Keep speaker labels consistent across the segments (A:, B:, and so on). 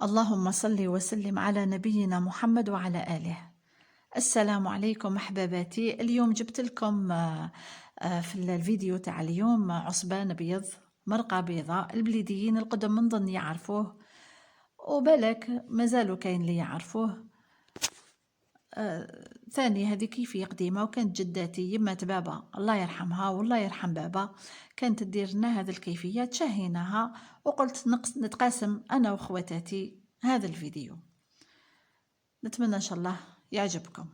A: اللهم صل وسلم على نبينا محمد وعلى آله. السلام عليكم أحباباتي. اليوم جبت لكم في الفيديو تاع اليوم عصبان بيض، مرقة بيضاء. البليديين القدم من ظن يعرفوه، وبالك مازالوا كاين اللي يعرفوه. ثاني هذه كيفية قديمة، وكانت جداتي يمة بابا الله يرحمها والله يرحم بابا كانت تدير لنا هذه الكيفية، تشهيناها وقلت نتقاسم أنا وخواتاتي هذا الفيديو. نتمنى إن شاء الله يعجبكم.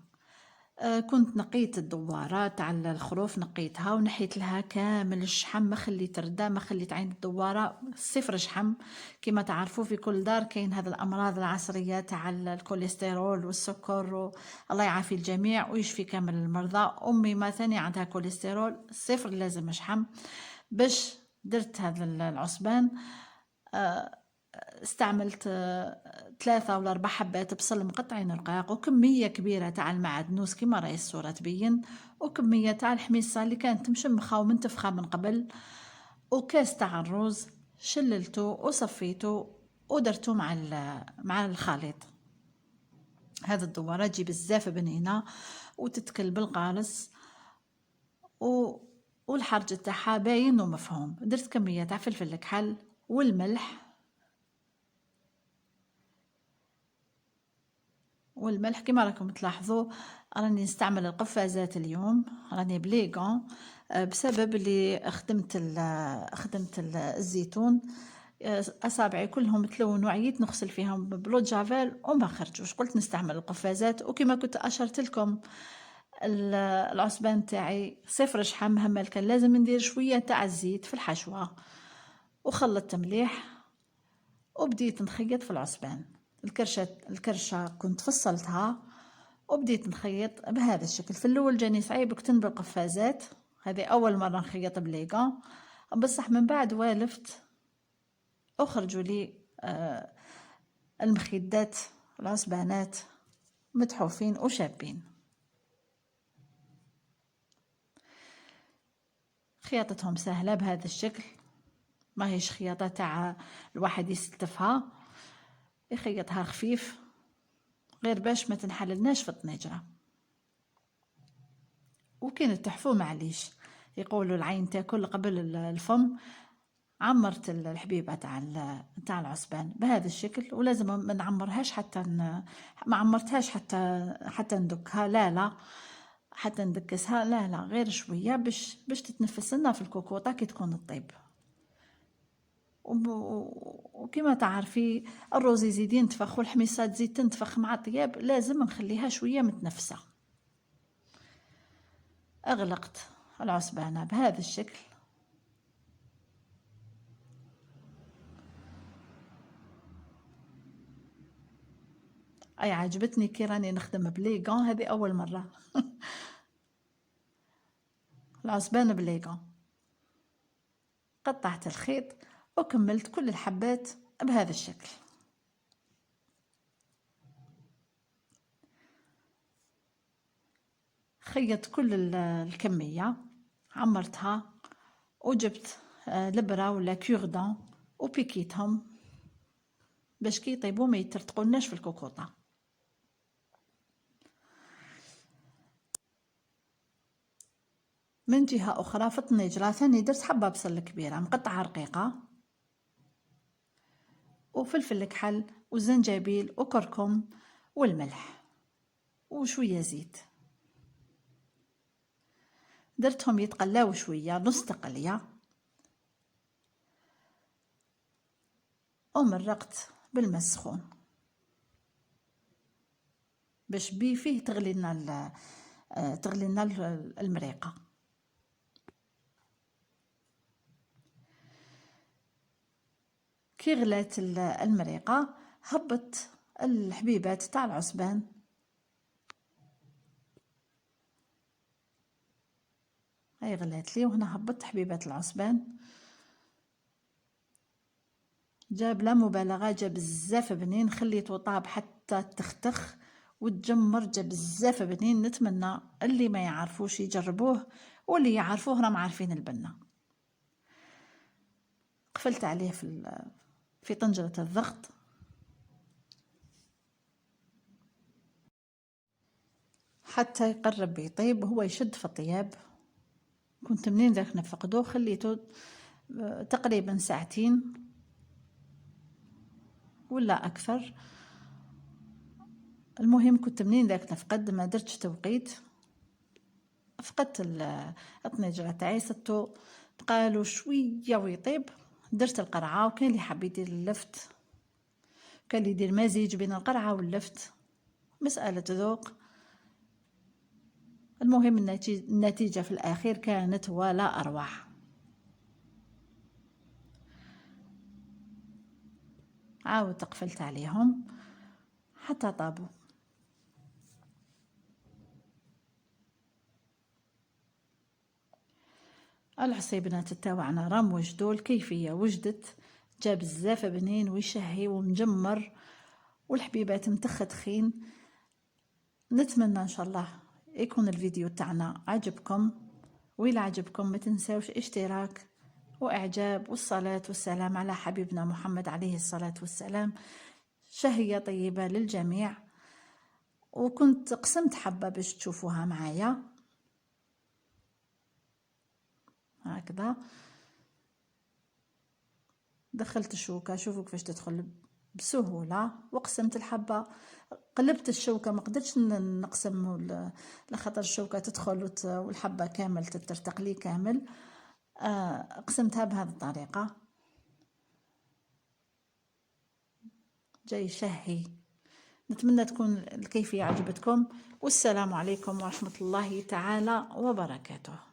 A: كنت نقيت الدوارة تاع الخروف، نقيتها ونحيت لها كامل الشحم، ما خليت ردة، ما خليت عين الدوارة، صفر شحم. كما تعرفوا في كل دار كاين هذه الأمراض العصرية تاع الكوليسترول والسكر الله يعافي الجميع ويشفي كامل المرضى. أمي ما ثاني عندها كوليسترول، صفر لازم شحم. باش درت هذا العصبان استعملت 3 ولا 4 حبات بصل مقطعين رقاق، وكمية كبيرة تاع المعدنوس كما راهي الصورة تبين، وكمية تاع الحميصة اللي كانت مشمخة ومنتفخة من قبل، وكاس تاع الروز شللته وصفيته ودرته مع الخليط. هذا الدوارة تجي بزاف بنينة وتتكل بالقالص والحرج تاعها باين ومفهوم. درت كمية تاع فلفل الكحل والملح كما راكم تلاحظوا. راني نستعمل القفازات اليوم، راني بليغون بسبب اللي خدمت الزيتون. اصابعي كلهم تلونوا، عييت نغسل فيهم بلو جافيل وما خرجوش، قلت نستعمل القفازات. وكما كنت اشرت لكم العصبان تاعي صفر شحم، هم كان لازم ندير شويه تاع الزيت في الحشوه، وخلطت مليح وبديت نخيط في العصبان. الكرشة كنت فصلتها وبديت نخيط بهذا الشكل. في الأول جاني صعيب كنت بالقفازات، هذه أول مرة نخيط بليغا، بصح من بعد والفت أخرجوا لي المخدات العصبانات متحوفين وشابين. خياطتهم سهلة بهذا الشكل، ما هيش خياطة تاع الواحد يستفها، يخيطها خفيف غير باش ما تنحللناش في الطنجرة. وكان تحفو معليش، يقولوا العين تاكل قبل الفم. عمرت الحبيبة تاع العصبان بهذا الشكل، ولازم ما نعمرهاش ما عمرتهاش حتى ندكها، لا حتى ندكسها، لا غير شوية باش تتنفس لنا في الكوكوطة كي تكون الطيب. وكما تعرفي الروز يزيد ينتفخ والحميصة تزيد تنتفخ مع الطياب، لازم نخليها شوية متنفسة. أغلقت العصبانة بهذا الشكل. أي عجبتني كي راني نخدم بليغون، هذه أول مرة العصبان بليغون. قطعت الخيط وكملت كل الحبات بهذا الشكل. خيط كل الكمية، عمرتها وجبت لبرة ولا كيردون وبيكيتهم باش كي يطيبوا ما يترتقولناش في الكوكوطة. من جهة أخرى في الطنجرة ثاني درت حبة بصل كبيرة مقطعة رقيقة، وفلفل كحل وزنجبيل وكركم والملح وشوية زيت. درتهم يتقلاو شوية، نص تقلية، ومرقت بالماء السخون باش بيه فيه تغلي لنا المريقة. كي غلات المريقة هبط الحبيبات تاع العصبان، هاي غلات لي وهنا هبطت حبيبات العصبان. جاب لا مبالغة، جاب بزاف بنين، خليته طاب حتى تختخ وتجمر، جاب بزاف بنين. نتمنى اللي ما يعرفوش يجربوه، واللي يعرفوه راهم عارفين البنة. قفلت عليه في طنجرة الضغط حتى يقرب يطيب. هو يشد في الطياب. كنت منين ذاك نفقدو خليته تقريبا ساعتين ولا اكثر. المهم كنت منين ذاك نفقد، ما درتش توقيت، فقدت الطنجرة تاعي، صدتو بقالو شويه ويطيب. درت القرعه، وكاين اللي حاب يدير اللفت، كان اللي يدير مزيج بين القرعه واللفت، مساله ذوق. المهم النتيجه في الاخير كانت ولا اروع. عاود قفلت عليهم حتى طابوا. العصيبنات تاوعنا راهم وجدوا، الكيفيه وجدت، جا بزاف بنين ويشهي ومجمر والحبيبات متختخين. نتمنى ان شاء الله يكون الفيديو تاعنا عجبكم، وإلا عجبكم ما تنساوش اشتراك واعجاب، والصلاة والسلام على حبيبنا محمد عليه الصلاة والسلام. شهية طيبة للجميع. وكنت قسمت حبة باش تشوفوها معايا هكذا. دخلت الشوكة، شوفوا كيفاش تدخل بسهولة، وقسمت الحبة. قلبت الشوكة، ما قدرتش نقسم لخاطر الشوكة تدخل والحبة كامل تترتق لي كامل. قسمتها بهذه الطريقة. جاي شهي. نتمنى تكون الكيفية عجبتكم، والسلام عليكم ورحمة الله تعالى وبركاته.